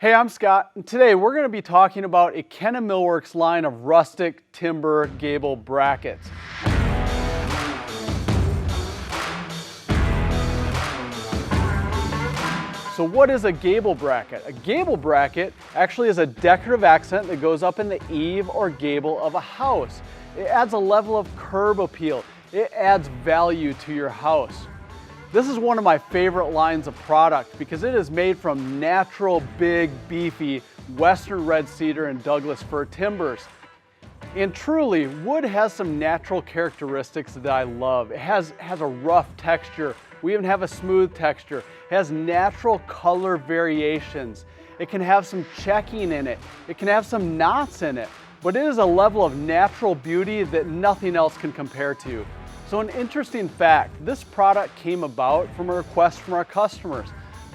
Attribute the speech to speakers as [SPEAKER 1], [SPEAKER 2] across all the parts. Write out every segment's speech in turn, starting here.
[SPEAKER 1] Hey, I'm Scott, and today we're going to be talking about Ekena Millwork's line of rustic timber gable brackets. So what is a gable bracket? A gable bracket actually is a decorative accent that goes up in the eave or gable of a house. It adds a level of curb appeal. It adds value to your house. This is one of my favorite lines of product because it is made from natural, big, beefy Western Red Cedar and Douglas Fir timbers. And truly, wood has some natural characteristics that I love. It has a rough texture. We even have a smooth texture. It has natural color variations. It can have some checking in it. It can have some knots in it. But it is a level of natural beauty that nothing else can compare to. So an interesting fact, this product came about from a request from our customers.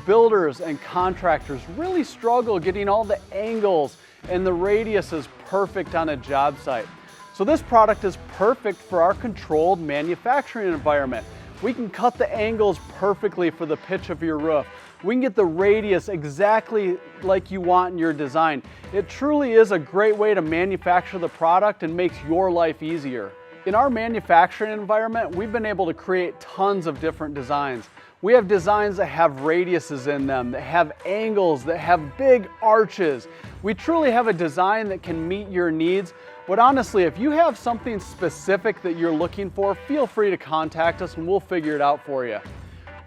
[SPEAKER 1] Builders and contractors really struggle getting all the angles and the radiuses perfect on a job site. So this product is perfect for our controlled manufacturing environment. We can cut the angles perfectly for the pitch of your roof. We can get the radius exactly like you want in your design. It truly is a great way to manufacture the product and makes your life easier. In our manufacturing environment, we've been able to create tons of different designs. We have designs that have radiuses in them, that have angles, that have big arches. We truly have a design that can meet your needs, but honestly, if you have something specific that you're looking for, feel free to contact us and we'll figure it out for you.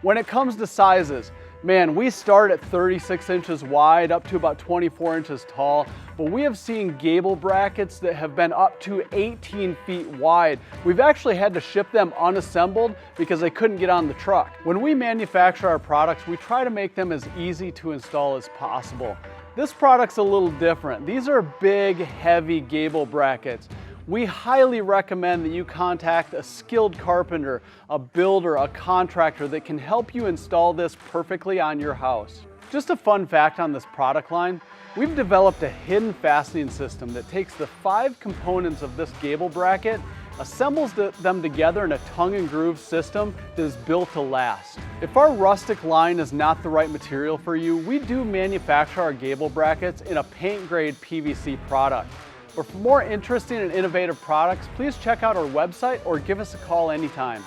[SPEAKER 1] When it comes to sizes, man, we start at 36 inches wide up to about 24 inches tall, but we have seen gable brackets that have been up to 18 feet wide. We've actually had to ship them unassembled because they couldn't get on the truck. When we manufacture our products, we try to make them as easy to install as possible. This product's a little different. These are big, heavy gable brackets. We highly recommend that you contact a skilled carpenter, a builder, a contractor that can help you install this perfectly on your house. Just a fun fact on this product line, we've developed a hidden fastening system that takes the 5 components of this gable bracket, assembles them together in a tongue and groove system that is built to last. If our rustic line is not the right material for you, we do manufacture our gable brackets in a paint grade PVC product. But for more interesting and innovative products, please check out our website or give us a call anytime.